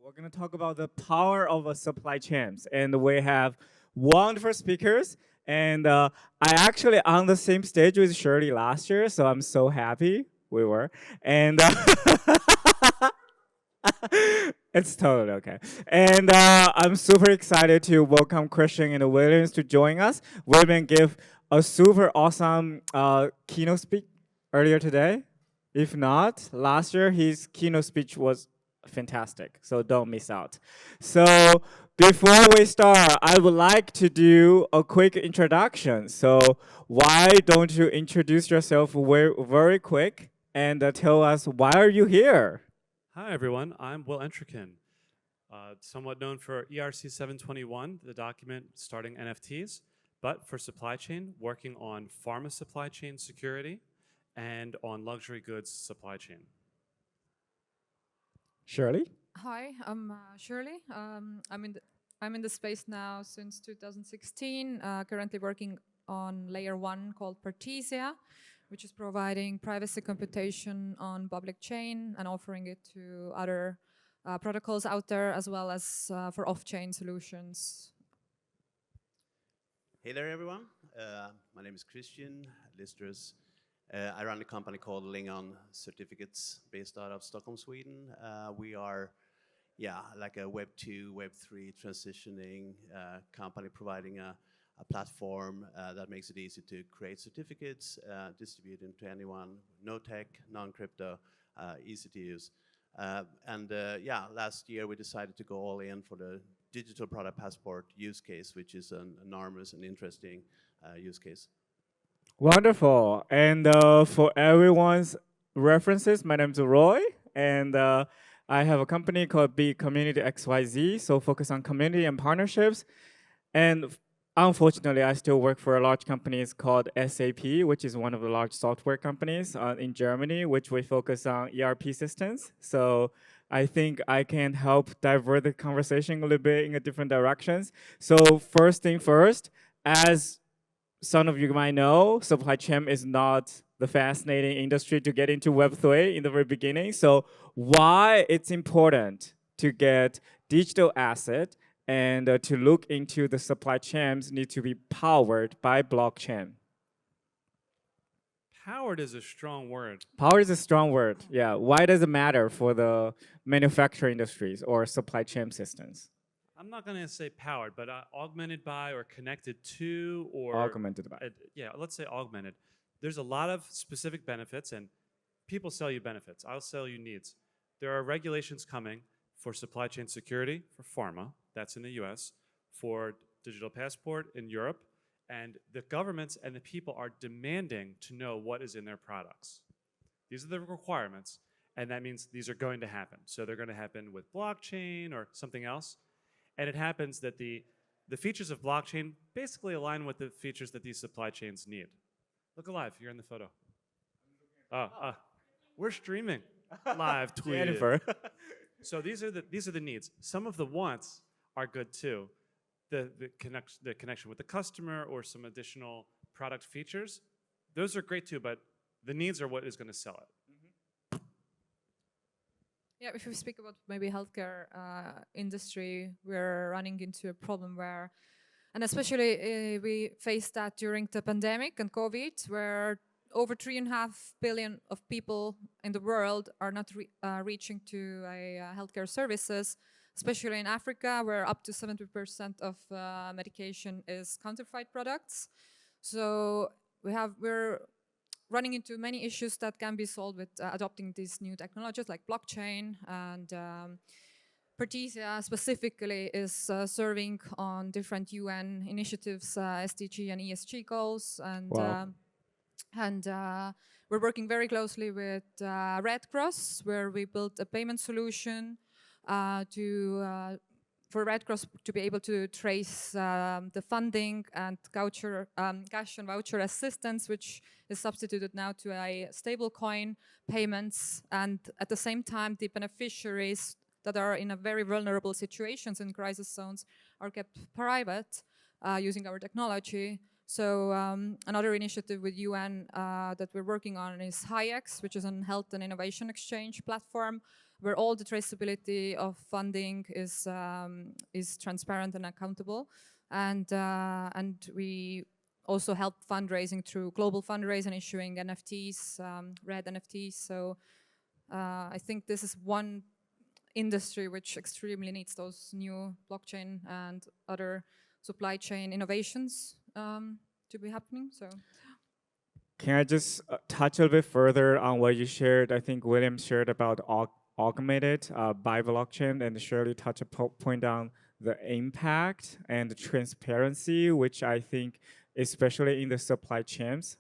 We're going to talk about the power of a supply chains, and we have wonderful speakers. And I actually on the same stage with Shirley last year, so I'm so happy we were. And it's totally okay. And I'm super excited to welcome Christian and Williams to join us. William gave a super awesome keynote speech earlier today. If not, last year his keynote speech was fantastic, so don't miss out. So before we start, I would like to do a quick introduction. So why don't you introduce yourself very quick and tell us why are you here? Hi everyone, I'm Will Entriken, somewhat known for ERC 721, the document starting NFTs, but for supply chain, working on pharma supply chain security and on luxury goods supply chain. Shirley? Hi, I'm Shirley. I'm in the space now since 2016. Currently working on layer 1 called Partisia, which is providing privacy computation on public chain and offering it to other protocols out there, as well as for off-chain solutions. Hey there, everyone. My name is Christian Listerus. I run a company called Lingon Certificates based out of Stockholm, Sweden. We are, like a Web 2, Web 3 transitioning company providing a platform that makes it easy to create certificates, distribute them to anyone, no tech, non-crypto, easy to use. Last year we decided to go all in for the digital product passport use case, which is an enormous and interesting use case. Wonderful. And for everyone's references, my name's Roy, and I have a company called B Community XYZ, so focus on community and partnerships. And unfortunately, I still work for a large company called SAP, which is one of the large software companies in Germany, which we focus on ERP systems. So I think I can help divert the conversation a little bit in a different directions. So first thing first, as some of you might know, supply chain is not the fascinating industry to get into Web3 in the very beginning. So why it's important to get digital asset and to look into the supply chains need to be powered by blockchain. Powered is a strong word. Power is a strong word, yeah. Why does it matter for the manufacturing industries or supply chain systems? I'm not going to say powered, but augmented by or connected to or... Augmented by. Let's say augmented. There's a lot of specific benefits, and people sell you benefits. I'll sell you needs. There are regulations coming for supply chain security for pharma, that's in the US, for digital passport in Europe, and the governments and the people are demanding to know what is in their products. These are the requirements, and that means these are going to happen. So they're going to happen with blockchain or something else. And it happens that the features of blockchain basically align with the features that these supply chains need. Look alive, you're in the photo. We're streaming live tweeted. So these are the needs. Some of the wants are good too. The connection with the customer or some additional product features, those are great too, but the needs are what is going to sell it. Yeah, if we speak about maybe healthcare industry, we're running into a problem where, and especially we faced that during the pandemic and COVID, where over 3.5 billion of people in the world are not reaching to healthcare services, especially in Africa, where up to 70% of medication is counterfeit products. So we're running into many issues that can be solved with adopting these new technologies like blockchain, and Partisia specifically is serving on different UN initiatives, SDG and ESG goals, and Wow. We're working very closely with Red Cross, where we built a payment solution for Red Cross to be able to trace the funding and cash and voucher assistance, which is substituted now to a stable coin payments. And at the same time, the beneficiaries that are in a very vulnerable situations in crisis zones are kept private using our technology. So another initiative with UN that we're working on is HIEX, which is a health and innovation exchange platform, where all the traceability of funding is transparent and accountable, and we also help fundraising through global fundraising, issuing NFTs, red NFTs. So I think this is one industry which extremely needs those new blockchain and other supply chain innovations to be happening. So Can I just touch a little bit further on what you shared? I think William shared about augmented by blockchain, and Shirley touched a point on the impact and the transparency, which I think, especially in the supply chains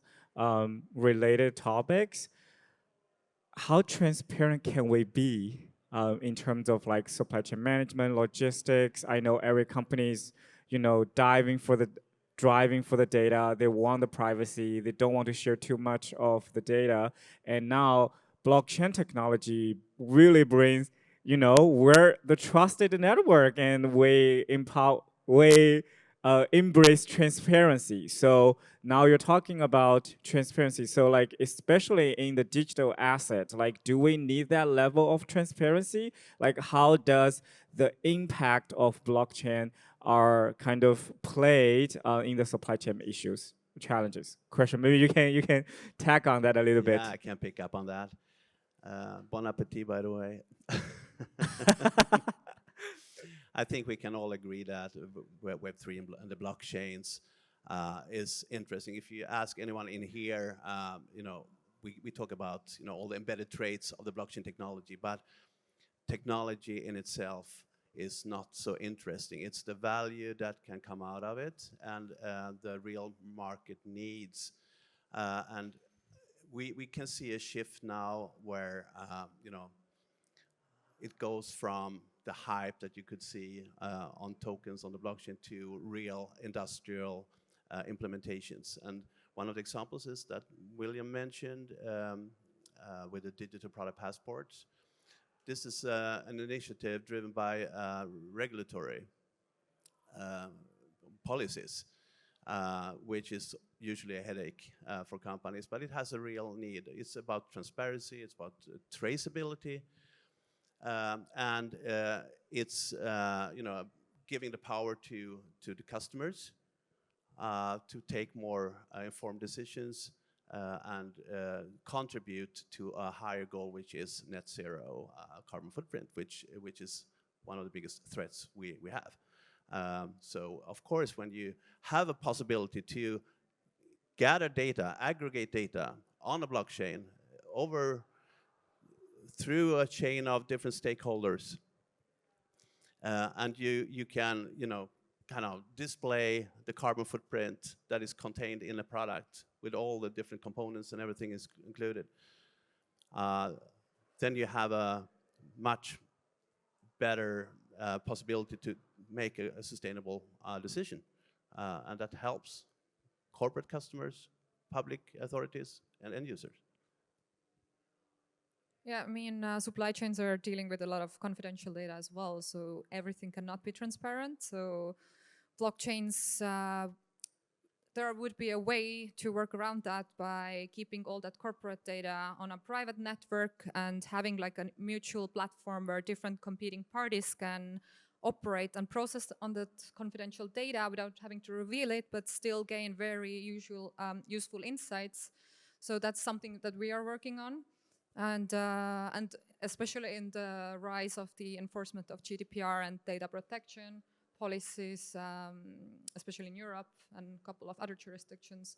related topics, how transparent can we be in terms of like supply chain management, logistics? I know every company is, driving for the data. They want the privacy. They don't want to share too much of the data. And now blockchain technology really brings, we're the trusted network, and we embrace transparency. So now you're talking about transparency. So like, especially in the digital asset, like, do we need that level of transparency? Like, how does the impact of blockchain are kind of played in the supply chain issues, challenges? Question, maybe you can tack on that a little bit. Yeah, I can pick up on that. Bon appetit, by the way. I think we can all agree that Web3 and the blockchains is interesting. If you ask anyone in here, we talk about all the embedded traits of the blockchain technology, but technology in itself is not so interesting. It's the value that can come out of it and the real market needs. And we can see a shift now where it goes from the hype that you could see on tokens on the blockchain to real industrial implementations. And one of the examples is that William mentioned with the digital product passports. This is an initiative driven by regulatory policies, which is usually a headache for companies, but it has a real need. It's about transparency, it's about traceability, and it's giving the power to the customers to take more informed decisions and contribute to a higher goal, which is net zero carbon footprint, which is one of the biggest threats we have. So of course, when you have a possibility to gather data, aggregate data on a blockchain through a chain of different stakeholders, and you can kind of display the carbon footprint that is contained in a product with all the different components and everything is included, then you have a much better possibility to make a sustainable decision. And that helps corporate customers, public authorities, and end users. Yeah, I mean, supply chains are dealing with a lot of confidential data as well, so everything cannot be transparent. So blockchains, there would be a way to work around that by keeping all that corporate data on a private network and having like a mutual platform where different competing parties can operate and process on that confidential data without having to reveal it, but still gain very useful insights. So that's something that we are working on. And especially in the rise of the enforcement of GDPR and data protection policies, especially in Europe and a couple of other jurisdictions,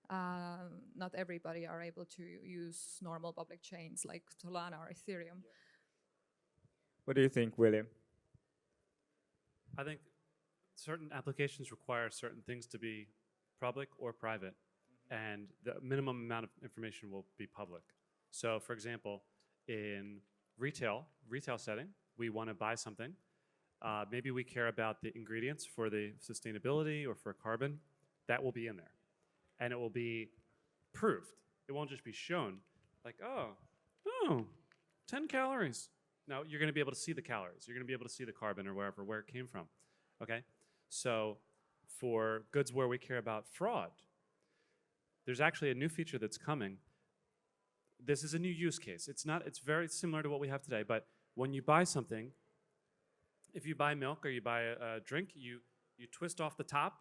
not everybody are able to use normal public chains like Solana or Ethereum. What do you think, William? I think certain applications require certain things to be public or private, and the minimum amount of information will be public. So, for example, in retail setting, we want to buy something. Maybe we care about the ingredients for the sustainability or for carbon. That will be in there. And it will be proved. It won't just be shown like, oh, 10 calories. No, you're going to be able to see the calories. You're going to be able to see the carbon or where it came from. Okay? So for goods where we care about fraud, there's actually a new feature that's coming. This is a new use case. It's very similar to what we have today, but when you buy something, if you buy milk or you buy a drink, you twist off the top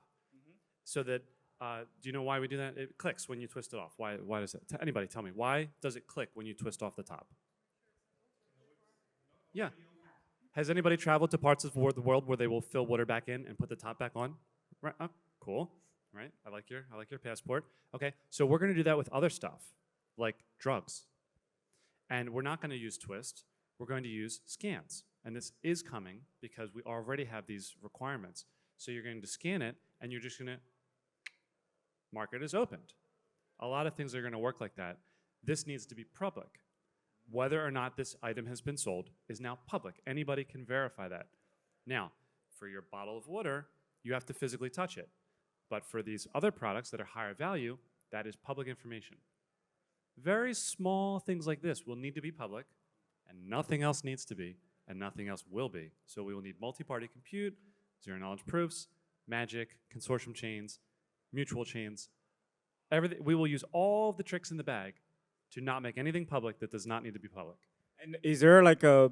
so that, do you know why we do that? It clicks when you twist it off. Why does it? Anybody tell me, why does it click when you twist off the top? Yeah. Has anybody traveled to parts of the world where they will fill water back in and put the top back on? Right. Oh, cool. Right. I like your passport. Okay. So we're going to do that with other stuff, like drugs. And we're not going to use twist. We're going to use scans. And this is coming because we already have these requirements. So you're going to scan it, and you're just going to mark it as opened. A lot of things are going to work like that. This needs to be public. Whether or not this item has been sold is now public. Anybody can verify that. Now, for your bottle of water, you have to physically touch it. But for these other products that are higher value, that is public information. Very small things like this will need to be public, and nothing else needs to be, and nothing else will be. So we will need multi-party compute, zero-knowledge proofs, magic, consortium chains, mutual chains. Everything. We will use all the tricks in the bag to not make anything public that does not need to be public. And is there like a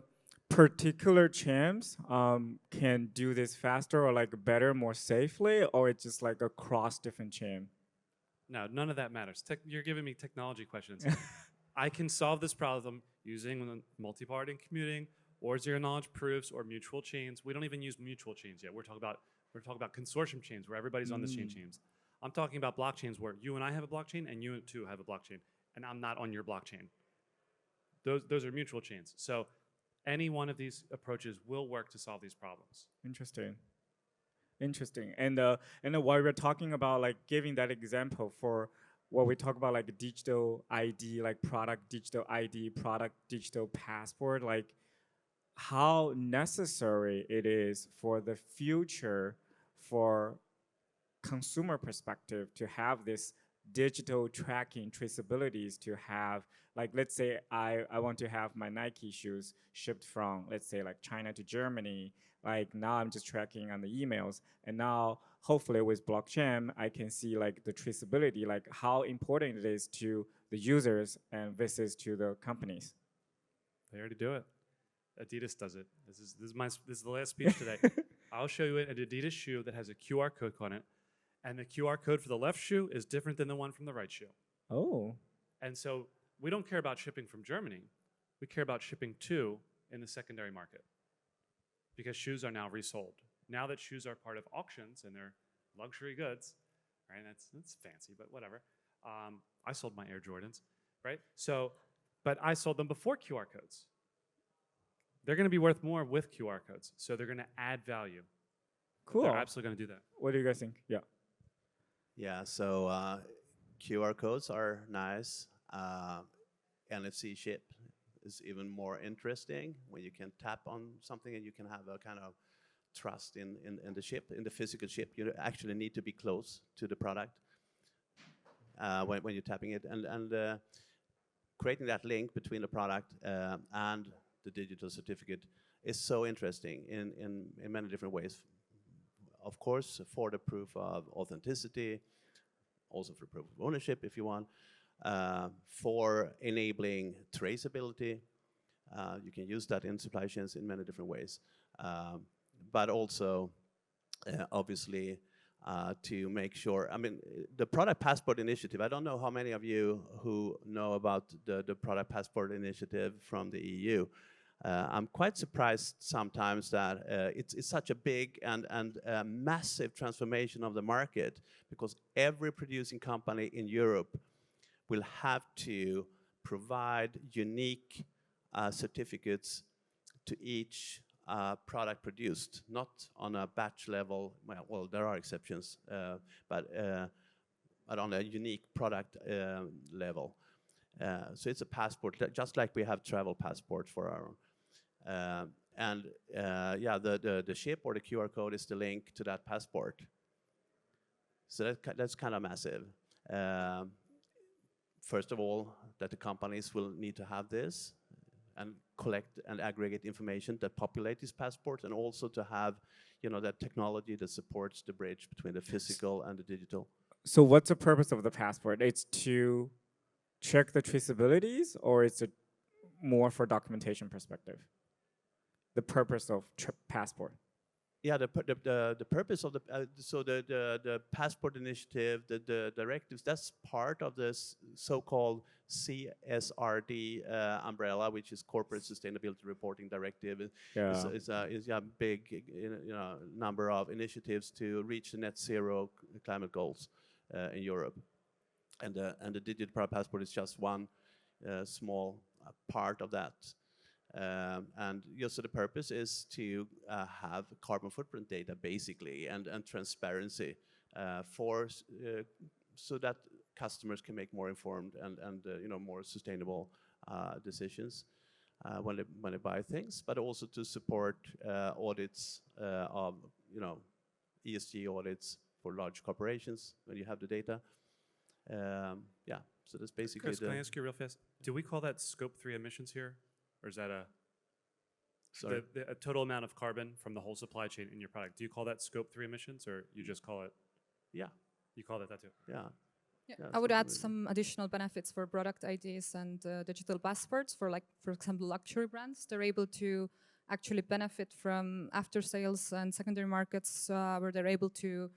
particular champs can do this faster or like better, more safely, or it's just like across different champ? No, none of that matters. You're giving me technology questions. I can solve this problem using multi-party commuting or zero-knowledge proofs or mutual chains. We don't even use mutual chains yet. We're talking about consortium chains where everybody's on the same chains. I'm talking about blockchains where you and I have a blockchain and you too have a blockchain, and I'm not on your blockchain. Those are mutual chains. So any one of these approaches will work to solve these problems. Interesting. And while we're talking about like giving that example for what we talk about like digital ID, like product digital ID, product digital passport, like how necessary it is for the future for consumer perspective to have this digital tracking traceabilities, to have like, let's say I want to have my Nike shoes shipped from, let's say like China to Germany. Like now I'm just tracking on the emails, and now hopefully with blockchain I can see like the traceability, like how important it is to the users and versus to the companies. They already do it. Adidas does it. This is the last speech today. I'll show you an Adidas shoe that has a QR code on it, and the QR code for the left shoe is different than the one from the right shoe. Oh. And so we don't care about shipping from Germany. We care about shipping to in the secondary market, because shoes are now resold. Now that shoes are part of auctions and they're luxury goods, right? That's fancy, but whatever. I sold my Air Jordans, right? So, but I sold them before QR codes. They're going to be worth more with QR codes, so they're going to add value. Cool. They're absolutely going to do that. What do you guys think? Yeah. Yeah, so QR codes are nice. NFC chip is even more interesting when you can tap on something and you can have a kind of trust in the chip, in the physical chip. You actually need to be close to the product when you're tapping it. And creating that link between the product and the digital certificate is so interesting in many different ways. Of course, for the proof of authenticity, also for proof of ownership if you want, for enabling traceability. You can use that in supply chains in many different ways. But also, obviously, to make sure, I mean, the Product Passport Initiative, I don't know how many of you who know about the Product Passport Initiative from the EU. I'm quite surprised sometimes that it's such a big and massive transformation of the market, because every producing company in Europe will have to provide unique certificates to each product produced, not on a batch level. Well, there are exceptions, but on a unique product level. So it's a passport, just like we have travel passports for our own. Yeah, the chip or the QR code is the link to that passport. So that's kind of massive. First of all, that the companies will need to have this and collect and aggregate information that populate these passports, and also to have, that technology that supports the bridge between the physical and the digital. So what's the purpose of the passport? It's to check the traceabilities, or it's more for documentation perspective? the purpose of passport? Yeah, the purpose of the passport initiative, the directives, that's part of this so-called CSRD umbrella, which is Corporate Sustainability Reporting Directive. Yeah. It's a big number of initiatives to reach the net zero climate goals in Europe, and the digital passport is just one small part of that. And so the purpose is to have carbon footprint data basically and transparency so that customers can make more informed and more sustainable decisions when they buy things, but also to support audits of ESG audits for large corporations when you have the data. Yeah, so that's basically Chris, can I ask you real fast? Do we call that Scope 3 emissions here? Or is that a total amount of carbon from the whole supply chain in your product? Do you call that Scope 3 emissions, or you just call it? Yeah. You call it that too? Yeah. Yeah, I would add some additional benefits for product IDs and digital passports for, like, for example, luxury brands. They're able to actually benefit from after sales and secondary markets where they're able to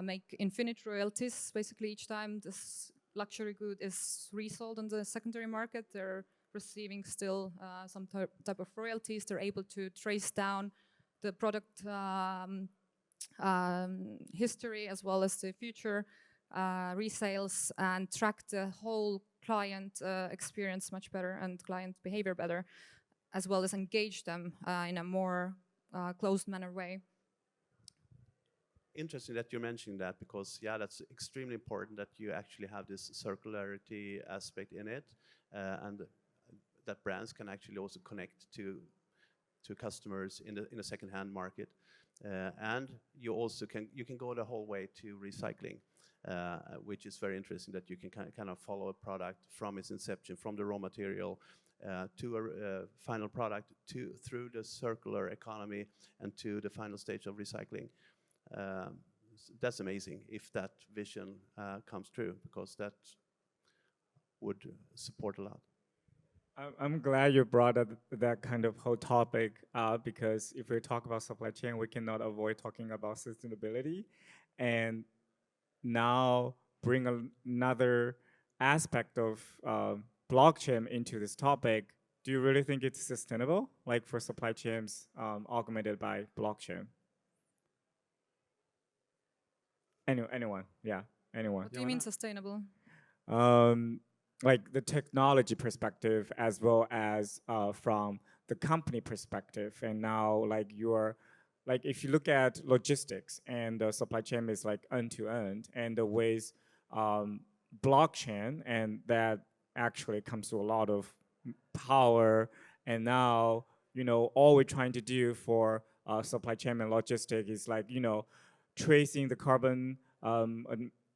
make infinite royalties. Basically, each time this luxury good is resold on the secondary market, they're receiving still some type of royalties. They're able to trace down the product history as well as the future resales and track the whole client experience much better and client behavior better, as well as engage them in a more closed manner way. Interesting that you're mentioning that, because that's extremely important that you actually have this circularity aspect in it, and that brands can actually also connect to customers in a second-hand market, and you also can go the whole way to recycling, which is very interesting that you can kind of follow a product from its inception, from the raw material to a final product through the circular economy and to the final stage of recycling. That's amazing if that vision comes true, because that would support a lot. I'm glad you brought up that kind of whole topic because if we talk about supply chain, we cannot avoid talking about sustainability, and now bring another aspect of blockchain into this topic. Do you really think it's sustainable, like for supply chains augmented by blockchain? Anyone? Yeah, anyone. What do you mean sustainable? Like the technology perspective as well as from the company perspective. And now like if you look at logistics and the supply chain is like end to end, and the ways blockchain, and that actually comes to a lot of power. And now, all we're trying to do for supply chain and logistics is like, tracing the carbon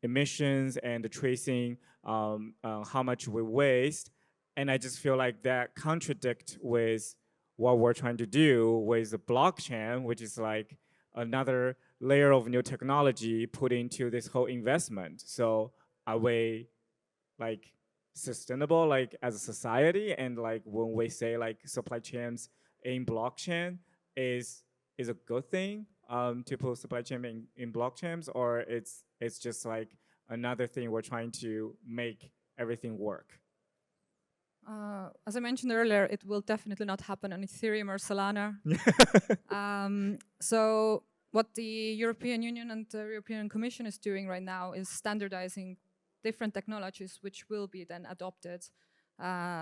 emissions and tracing how much we waste. And I just feel like that contradicts with what we're trying to do with the blockchain, which is like another layer of new technology put into this whole investment. So are we like sustainable like as a society? And like when we say like supply chains in blockchain is a good thing to put supply chain in blockchains, or it's just like another thing we're trying to make everything work? As I mentioned earlier, it will definitely not happen on Ethereum or Solana. So what the European Union and the European Commission is doing right now is standardizing different technologies which will be then adopted.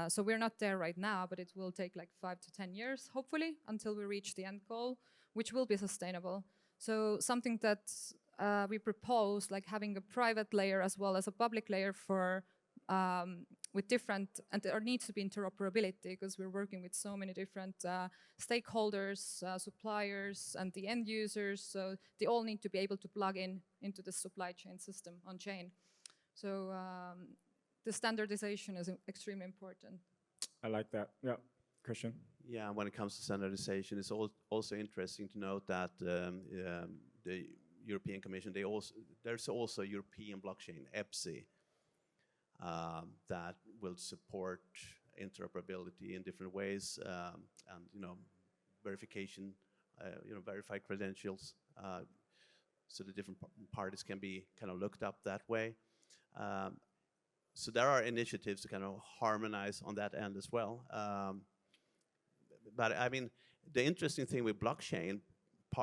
So we're not there right now, but it will take like 5 to 10 years, hopefully, until we reach the end goal, which will be sustainable. So something that we propose, like having a private layer as well as a public layer for with different, and there needs to be interoperability because we're working with so many different stakeholders, suppliers, and the end users. So they all need to be able to plug into the supply chain system on chain. So the standardization is extremely important. I like that. Yeah, Christian. Yeah, when it comes to standardization, it's also interesting to note that the European Commission, there's also a European blockchain, EPSI, that will support interoperability in different ways, and verification, verified credentials, so the different parties can be kind of looked up that way. So there are initiatives to kind of harmonize on that end as well. But I mean, the interesting thing with blockchain,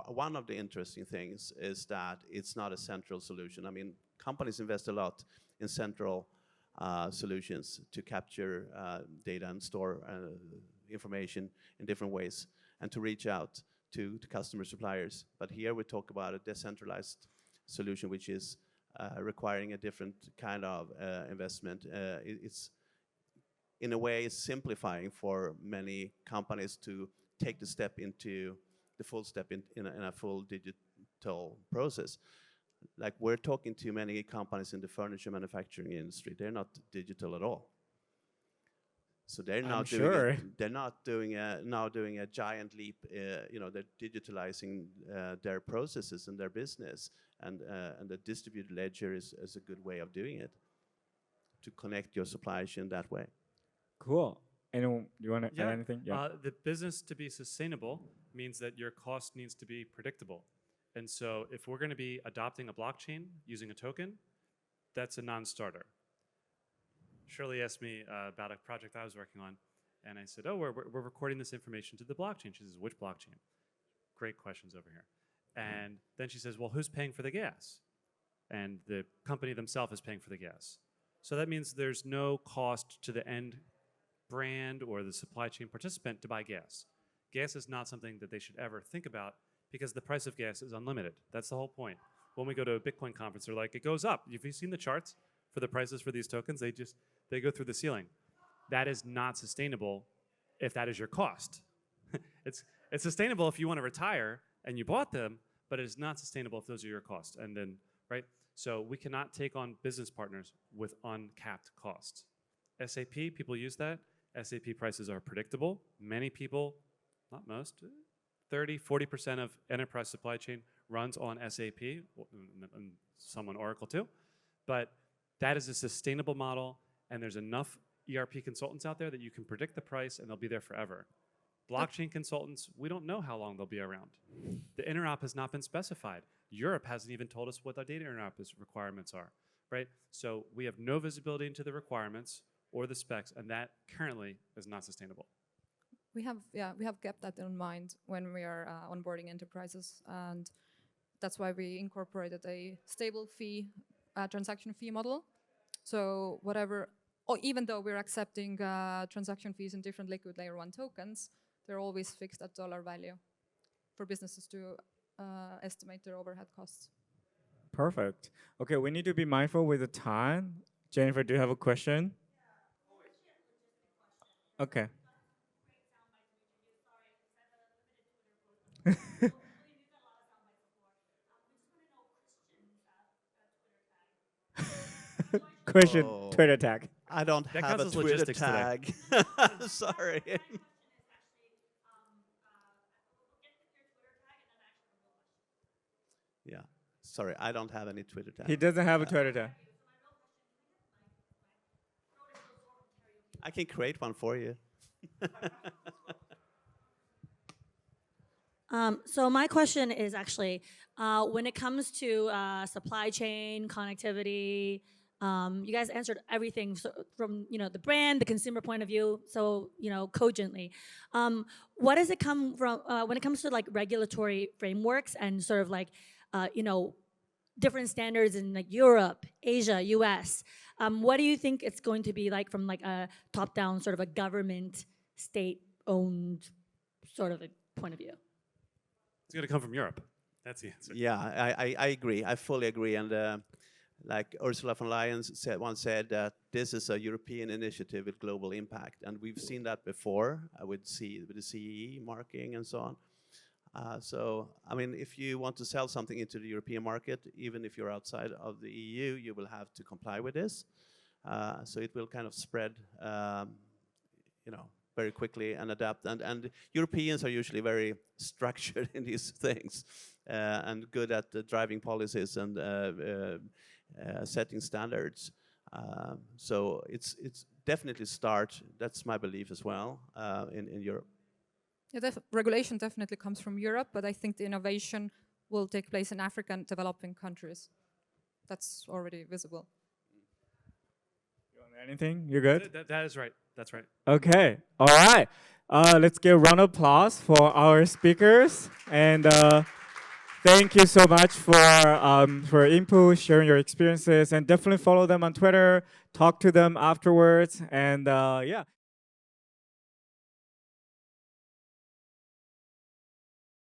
one of the interesting things is that it's not a central solution. I mean, companies invest a lot in central solutions to capture data and store information in different ways and to reach out to customer suppliers. But here we talk about a decentralized solution, which is requiring a different kind of investment. It's in a way simplifying for many companies to take the step into the full step in a full digital process. Like we're talking to many companies in the furniture manufacturing industry, they're not digital at all. So they're now doing a giant leap. They're digitalizing their processes and their business, and the distributed ledger is a good way of doing it to connect your supply chain that way. Cool. Anyone, you want to add anything? Yeah. The business to be sustainable means that your cost needs to be predictable. And so if we're going to be adopting a blockchain using a token, that's a non-starter. Shirley asked me about a project I was working on, and I said, oh, we're recording this information to the blockchain. She says, which blockchain? Great questions over here. And then she says, well, who's paying for the gas? And the company themselves is paying for the gas. So that means there's no cost to the end brand or the supply chain participant to buy gas. Gas is not something that they should ever think about because the price of gas is unlimited. That's the whole point. When we go to a Bitcoin conference, they're like, it goes up. Have you seen the charts for the prices for these tokens? They go through the ceiling. That is not sustainable if that is your cost. It's sustainable if you want to retire and you bought them, but it is not sustainable if those are your costs. And then, right? So we cannot take on business partners with uncapped costs. SAP, people use that. SAP prices are predictable. Many people, not most, 30, 40% of enterprise supply chain runs on SAP, and some on Oracle too. But that is a sustainable model, and there's enough ERP consultants out there that you can predict the price and they'll be there forever. Blockchain consultants, we don't know how long they'll be around. The interop has not been specified. Europe hasn't even told us what our data interop requirements are, right? So we have no visibility into the requirements or the specs, and that currently is not sustainable. We have kept that in mind when we are onboarding enterprises, and that's why we incorporated a stable fee, transaction fee model. So even though we're accepting transaction fees in different liquid layer 1 tokens, they're always fixed at dollar value for businesses to estimate their overhead costs. Perfect. Okay, we need to be mindful with the time. Jennifer, do you have a question? Okay. Question, Twitter tag. I don't have a Twitter tag. Sorry. Yeah, sorry, I don't have any Twitter tag. He doesn't have a Twitter tag. I can create one for you. So my question is actually, when it comes to supply chain, connectivity, you guys answered everything from the brand, the consumer point of view, so cogently. What does it come from when it comes to like regulatory frameworks and sort of like different standards in like Europe, Asia, US? What do you think it's going to be like from like a top-down sort of a government, state-owned sort of a point of view? It's going to come from Europe. That's the answer. Yeah, I agree. I fully agree. And like Ursula von Leyen once said that this is a European initiative with global impact. And we've seen that before with the CE marking and so on. So, I mean, if you want to sell something into the European market, even if you're outside of the EU, you will have to comply with this. So it will kind of spread, very quickly and adapt. And Europeans are usually very structured in these things and good at driving policies and setting standards. So it's definitely start. That's my belief as well in Europe. Yeah, regulation definitely comes from Europe, but I think the innovation will take place in Africa and developing countries. That's already visible. You want anything? You good? That is right. That's right. Okay. All right. Let's give a round of applause for our speakers. And thank you so much for input, sharing your experiences, and definitely follow them on Twitter, talk to them afterwards. And yeah.